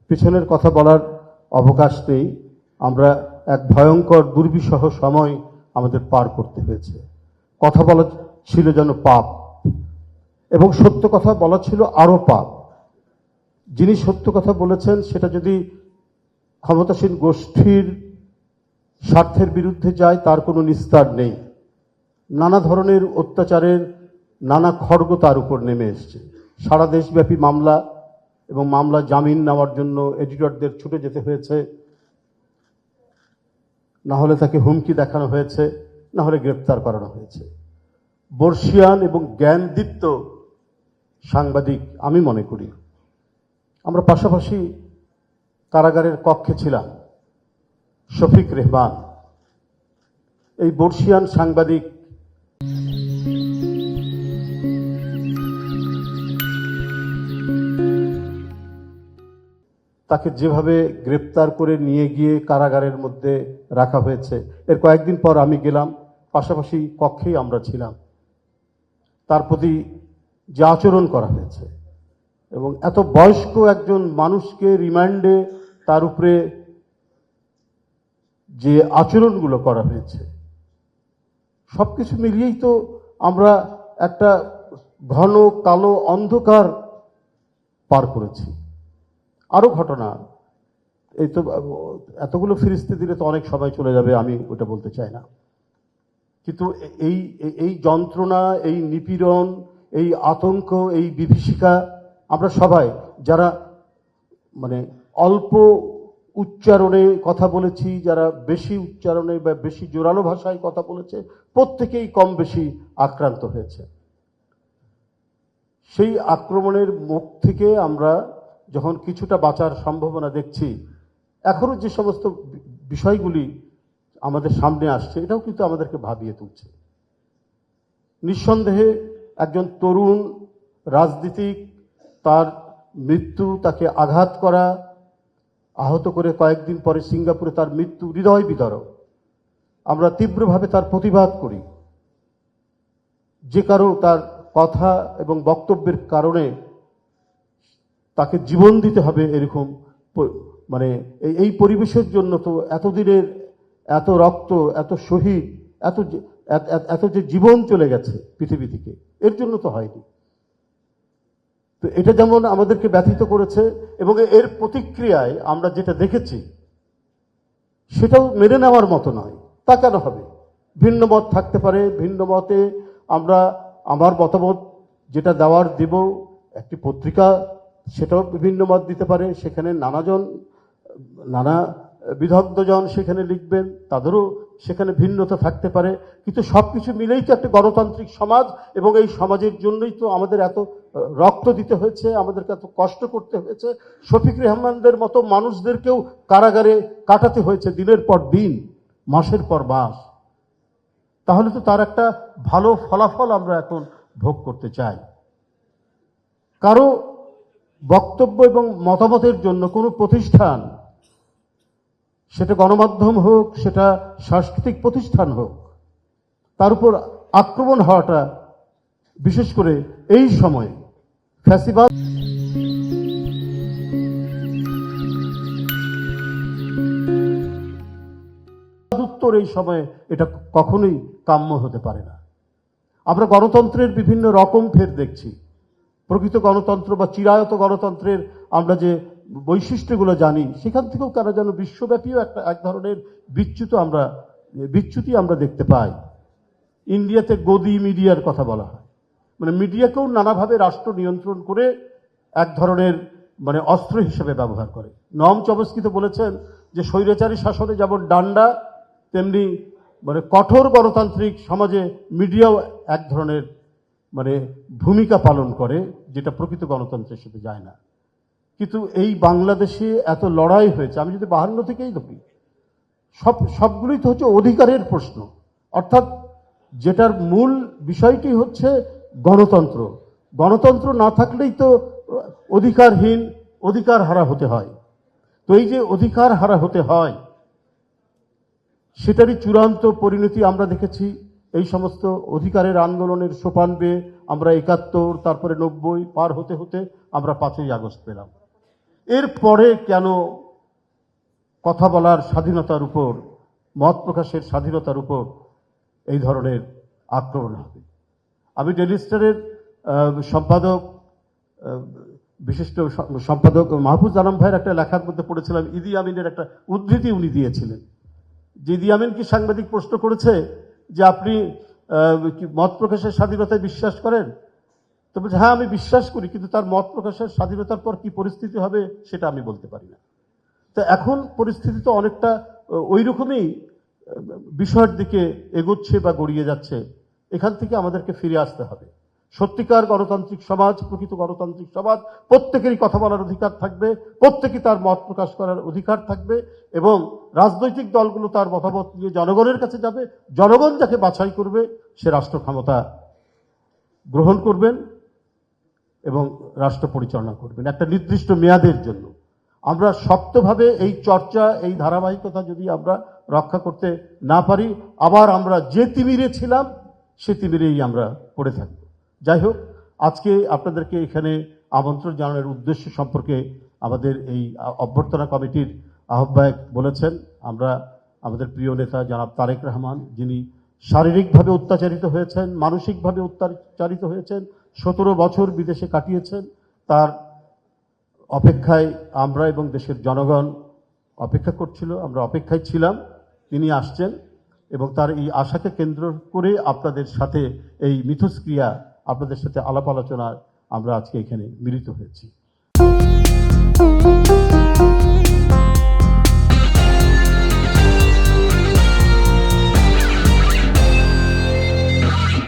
পিছনের কথা বলার অবকাশ নেই। আমরা এক ভয়ঙ্কর দুর্বিষহ সময় আমাদের পার করতে হয়েছে। কথা বলা ছিল যেন পাপ, এবং সত্য কথা বলা ছিল আরো পাপ। যিনি সত্য কথা বলেছেন সেটা যদি ক্ষমতাসীন গোষ্ঠীর স্বার্থের বিরুদ্ধে যায় তার কোনো নিস্তার নেই। নানা ধরনের অত্যাচারের নানা খড়গ তার উপর নেমে এসছে। সারা দেশব্যাপী মামলা, এবং মামলা জামিন নেওয়ার জন্য এডিটরদের ছুটে যেতে হয়েছে, না হলে তাকে হুমকি দেখানো হয়েছে, না হলে গ্রেপ্তার করানো হয়েছে। বর্ষিয়ান এবং জ্ঞানদীপ্ত সাংবাদিক আমি মনে করি। আমরা পাশাপাশি কারাগারের কক্ষে ছিলাম। শফিক রেহমান, এই বর্ষিয়ান সাংবাদিক, তাকে যেভাবে গ্রেপ্তার করে নিয়ে গিয়ে কারাগারের মধ্যে রাখা হয়েছে, এর কয়েকদিন পর আমি গেলাম, পাশাপাশি কক্ষেই আমরা ছিলাম। তার প্রতি যে আচরণ করা হয়েছে, এবং এত বয়স্ক একজন মানুষকে রিমান্ডে তার উপরে যে আচরণগুলো করা হয়েছে, সবকিছু মিলিয়েই তো আমরা একটা ঘন কালো অন্ধকার পার করেছি। আরো ঘটনা, এই তো এতগুলো ফিরিস্তি দিলে তো অনেক সময় চলে যাবে, আমি ওটা বলতে চাই না। কিন্তু এই এই যন্ত্রণা, এই নিপীড়ন, এই আতঙ্ক, এই বিভীষিকা আমরা সবাই যারা মানে অল্প উচ্চারণে কথা বলেছি, যারা বেশি উচ্চারণে বা বেশি জোরালো ভাষায় কথা বলেছে, প্রত্যেকেই কম বেশি আক্রান্ত হয়েছে। সেই আক্রমণের মুখ থেকে আমরা যখন কিছুটা বাঁচার সম্ভাবনা দেখছি, এখনো যে সমস্ত বিষয়গুলি আমাদের সামনে আসছে, এটাও কিন্তু আমাদেরকে ভাবিয়ে তুলছে। নিঃসন্দেহে একজন তরুণ রাজনীতিক, তার মৃত্যু, তাকে আঘাত করা, আহত করে কয়েকদিন পরে সিঙ্গাপুরে তার মৃত্যু হৃদয় বিদারক। আমরা তীব্রভাবে তার প্রতিবাদ করি। যে কারো তার কথা এবং বক্তব্যের কারণে তাকে জীবন দিতে হবে, এরকম মানে এই পরিবেশের জন্য তো এতদিনের এত রক্ত, এত শহীদ, এত যে জীবন চলে গেছে পৃথিবী থেকে, এর জন্য তো হয়নি। তো এটা যেমন আমাদেরকে ব্যথিত করেছে, এবং এর প্রতিক্রিয়ায় আমরা যেটা দেখেছি সেটাও মেনে নেওয়ার মতো নয়। তা কেন হবে? ভিন্ন মত থাকতে পারে, ভিন্ন মতে আমরা আমার মতামত যেটা দেওয়ার দেব, একটি পত্রিকা সেটাও বিভিন্ন মত দিতে পারে, সেখানে নানা বিদগ্ধজন সেখানে লিখবেন, তাদেরও সেখানে ভিন্নতা থাকতে পারে। কিন্তু সবকিছু মিলেই তো একটা গণতান্ত্রিক সমাজ, এবং এই সমাজের জন্যই তো আমাদের এত রক্ত দিতে হয়েছে, আমাদেরকে এত কষ্ট করতে হয়েছে। শফিক রেহমানদের মতো মানুষদেরকেও কারাগারে কাটাতে হয়েছে দিনের পর দিন, মাসের পর মাস। তাহলে তো তার একটা ভালো ফলাফল আমরা এখন ভোগ করতে চাই। কারো বক্তব্য এবং মতামতের জন্য কোনো প্রতিষ্ঠান, সেটা গণমাধ্যম হোক, সেটা সাংস্কৃতিক প্রতিষ্ঠান হোক, তার উপর আক্রমণ হওয়াটা, বিশেষ করে এই সময়ে ফ্যাসিবাদ উত্তর, এই সময়ে এটা কখনোই কাম্য হতে পারে না। আমরা গণতন্ত্রের বিভিন্ন রকম ফের দেখছি। প্রকৃত গণতন্ত্র বা চিরায়ত গণতন্ত্রের আমরা যে বৈশিষ্ট্যগুলো জানি, সেখান থেকেও কেন যেন বিশ্বব্যাপীও এক ধরনের বিচ্যুতি আমরা দেখতে পাই। ইন্ডিয়াতে গদি মিডিয়ার কথা বলা হয়, মানে মিডিয়াকেও নানাভাবে রাষ্ট্র নিয়ন্ত্রণ করে এক ধরনের মানে অস্ত্র হিসেবে ব্যবহার করে। নম চমস্কি তো বলেছেন যে স্বৈরাচারী শাসনে যেমন ডান্ডা, তেমনি মানে কঠোর গণতান্ত্রিক সমাজে মিডিয়াও এক ধরনের মানে ভূমিকা পালন করে, যেটা প্রকৃত গণতন্ত্রের সাথে যায় না। কিন্তু এই বাংলাদেশে এত লড়াই হয়েছে, আমি যদি 52 থেকেই ধরি, সবগুলোই তো হচ্ছে অধিকারের প্রশ্ন। অর্থাৎ যেটার মূল বিষয়টি হচ্ছে গণতন্ত্র। গণতন্ত্র না থাকলেই তো অধিকারহীন, অধিকার হারা হতে হয়। তো এই যে অধিকার হারা হতে হয়, সেটারই চূড়ান্ত পরিণতি আমরা দেখেছি এই সমস্ত অধিকারের আন্দোলনের সোপান বেয়ে। আমরা 71, তারপরে 90 পার হতে হতে আমরা 5ই আগস্ট পেলাম। এরপরে কেন কথা বলার স্বাধীনতার উপর, মত প্রকাশের স্বাধীনতার উপর এই ধরনের আক্রমণ হবে? আমি ডেইলি স্টারের সম্পাদক, বিশিষ্ট সম্পাদক মাহফুজ আলম ভাইয়ের একটা লেখার মধ্যে পড়েছিলাম, ইদি আমিনের একটা উদ্ধৃতি উনি দিয়েছিলেন যে ইদি আমিন কি সাংবাদিক প্রশ্ন করেছে যে আপনি মত প্রকাশের স্বাধীনতায় বিশ্বাস করেন? তো বলছে হ্যাঁ আমি বিশ্বাস করি, কিন্তু তার মত প্রকাশের স্বাধীনতার পর কি পরিস্থিতি হবে সেটা আমি বলতে পারি না। তো এখন পরিস্থিতি তো অনেকটা ওই রকমই বিষয়ের দিকে এগোচ্ছে বা গড়িয়ে যাচ্ছে। এখান থেকে আমাদেরকে ফিরে আসতে হবে। সত্যিকার গণতান্ত্রিক সমাজ, প্রকৃত গণতান্ত্রিক সমাজ, প্রত্যেকেরই কথা বলার অধিকার থাকবে, প্রত্যেকে তার মত প্রকাশ করার অধিকার থাকবে, এবং রাজনৈতিক দলগুলো তার মতামত নিয়ে জনগণের কাছে যাবে। জনগণ যাকে বাছাই করবে সে রাষ্ট্র ক্ষমতা গ্রহণ করবেন এবং রাষ্ট্র পরিচালনা করবেন একটা নির্দিষ্ট মেয়াদের জন্য। আমরা শক্তভাবে এই চর্চা, এই ধারাবাহিকতা যদি আমরা রক্ষা করতে না পারি, আবার আমরা যে তিমিরে ছিলাম সে তিমিরেই আমরা পড়ে থাকব। যাই হোক, আজকে আপনাদেরকে এখানে আমন্ত্রণ জানানোর উদ্দেশ্য সম্পর্কে আমাদের এই অভ্যর্থনা কমিটির আহ্বায়ক বলেছেন। আমরা আমাদের প্রিয় নেতা জনাব তারেক রহমান, যিনি শারীরিকভাবে অত্যাচারিত হয়েছেন, মানসিকভাবে অত্যাচারিত হয়েছেন, 17 বছর বিদেশে কাটিয়েছেন, তার অপেক্ষায় আমরা এবং দেশের জনগণ অপেক্ষা করছিল, আমরা অপেক্ষায় ছিলাম। তিনি আসছেন এবং তার এই আশাকে কেন্দ্র করে আপনাদের সাথে এই মিথস্ক্রিয়া, আপনাদের সাথে আলাপ আলোচনায় আমরা আজকে এখানে মিলিত হয়েছি।